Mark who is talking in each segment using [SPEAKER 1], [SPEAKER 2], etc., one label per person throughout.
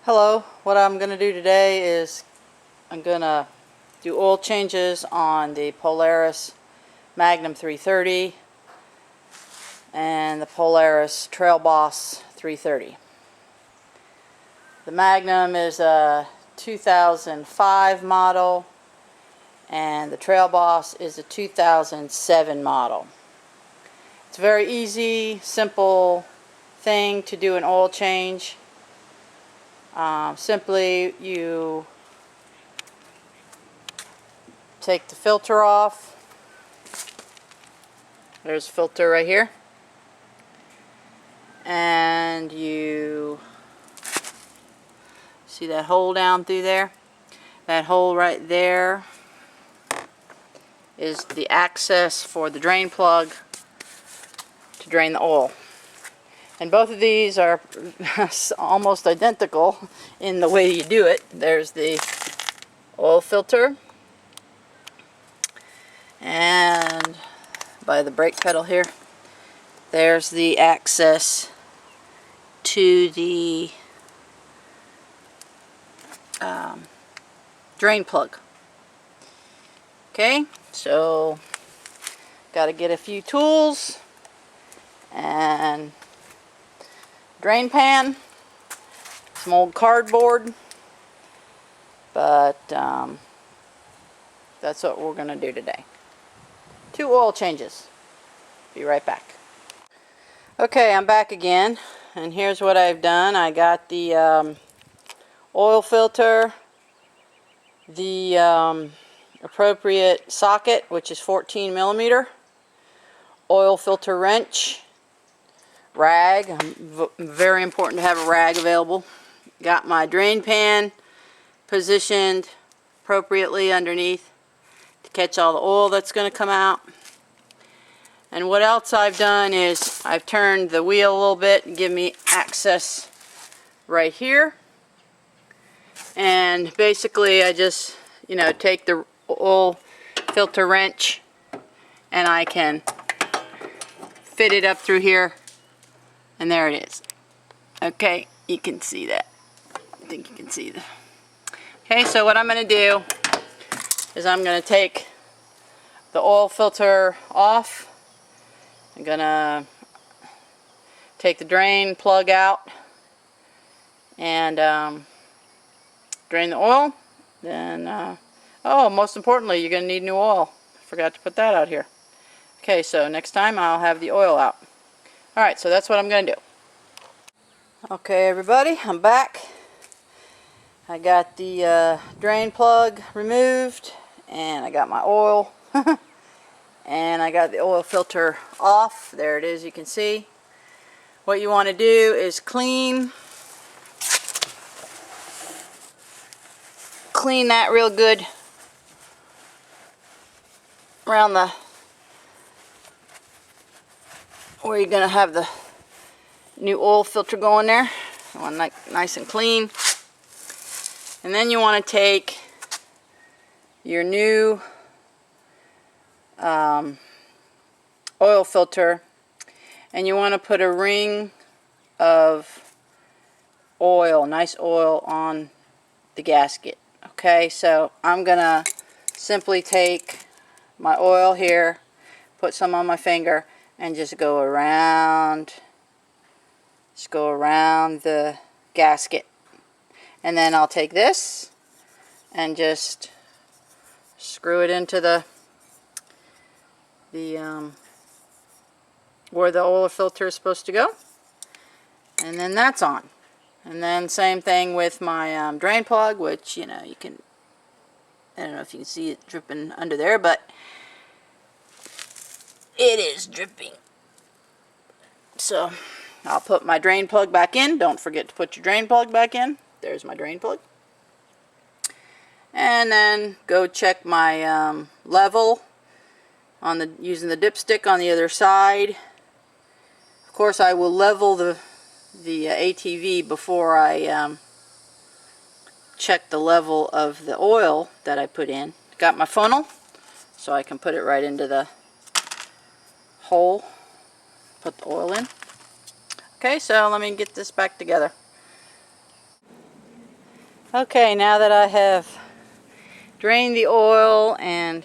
[SPEAKER 1] Hello, what I'm going to do today is I'm going to do oil changes on the Polaris Magnum 330 and the Polaris Trailboss 330. The Magnum is a 2005 model and the Trailboss is a 2007 model. It's a very easy, simple thing to do an oil change. Simply you take the filter off. There's a filter right here, and you see that hole down through there? That hole right there is the access for the drain plug to drain the oil. And both of these are almost identical in the way you do it. There's the oil filter, and by the brake pedal here, there's the access to the drain plug. Okay, so got to get a few tools and drain pan, some old cardboard, but that's what we're going to do today. 2 oil changes. Be right back. Okay, I'm back again, and here's what I've done. I got the oil filter, the appropriate socket, which is 14 millimeter, oil filter wrench, rag. Very important to have a rag available. Got my drain pan positioned appropriately underneath to catch all the oil that's going to come out. And what else I've done is I've turned the wheel a little bit and give me access right here. And basically I just, take the oil filter wrench and I can fit it up through here. And there it is. Okay, you can see that. I think you can see that. Okay, so what I'm going to do is I'm going to take the oil filter off. I'm going to take the drain plug out and drain the oil. Then, most importantly, you're going to need new oil. I forgot to put that out here. Okay, so next time I'll have the oil out. Alright, so that's what I'm going to do. Okay, everybody, I'm back. I got the drain plug removed, and I got my oil, and I got the oil filter off. There it is, you can see. What you want to do is clean that real good around the where you're going to have the new oil filter going there. You want it nice and clean. And then you want to take your new oil filter and you want to put a ring of oil, nice oil, on the gasket. Okay, so I'm going to simply take my oil here, put some on my finger, and just go around the gasket. And then I'll take this and just screw it into the where the oil filter is supposed to go. And then that's on. And then same thing with my drain plug, which you can, I don't know if you can see it dripping under there, but it is dripping. So I'll put my drain plug back in. Don't forget to put your drain plug back in. There's my drain plug. And then go check my level on using the dipstick on the other side. Of course, I will level the ATV before I check the level of the oil that I put in. Got my funnel, so I can put it right into the hole, put the oil in. Okay, so let me get this back together. Okay, now that I have drained the oil and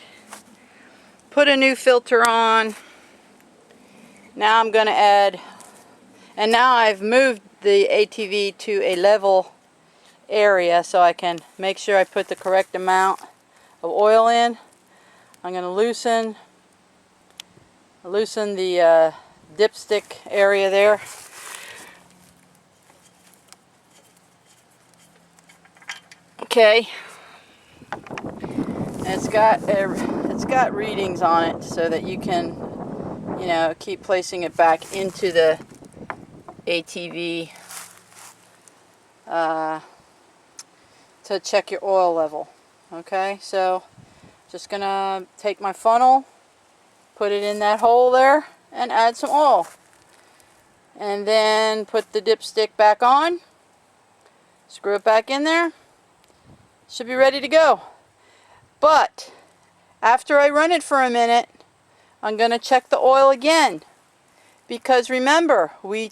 [SPEAKER 1] put a new filter on, now I'm going to add, and now I've moved the ATV to a level area so I can make sure I put the correct amount of oil in. I'm going to loosen the dipstick area there. Okay, and it's got readings on it so that you can, you know, keep placing it back into the ATV to check your oil level. Okay, so just gonna take my funnel, put it in that hole there, and add some oil, and then put the dipstick back on, screw it back in there. Should be ready to go. But after I run it for a minute, I'm going to check the oil again, because remember we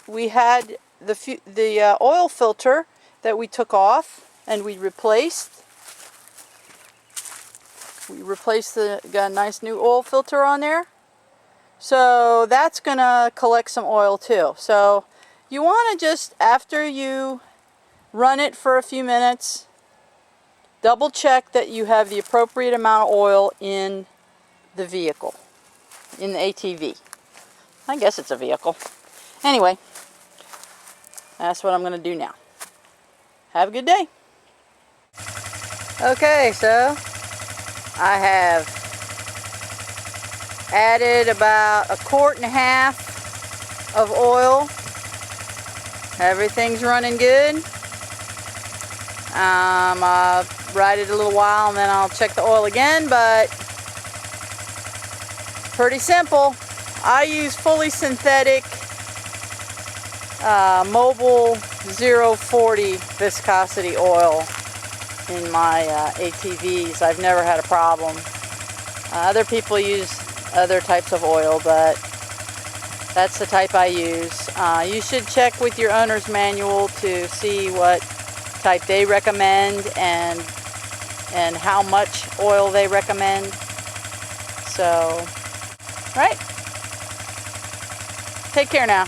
[SPEAKER 1] had the oil filter that we took off and we replaced. Got a nice new oil filter on there. So that's going to collect some oil too. So you want to just, after you run it for a few minutes, double check that you have the appropriate amount of oil in the vehicle, in the ATV. I guess it's a vehicle. Anyway, that's what I'm going to do now. Have a good day. Okay, so I have added about 1.5 quarts of oil. Everything's running good. I'll ride it a little while and then I'll check the oil again, but pretty simple. I use fully synthetic Mobile 040 viscosity oil in my ATVs. I've never had a problem. Other people use other types of oil, but that's the type I use. You should check with your owner's manual to see what type they recommend and how much oil they recommend. So, right? Take care now.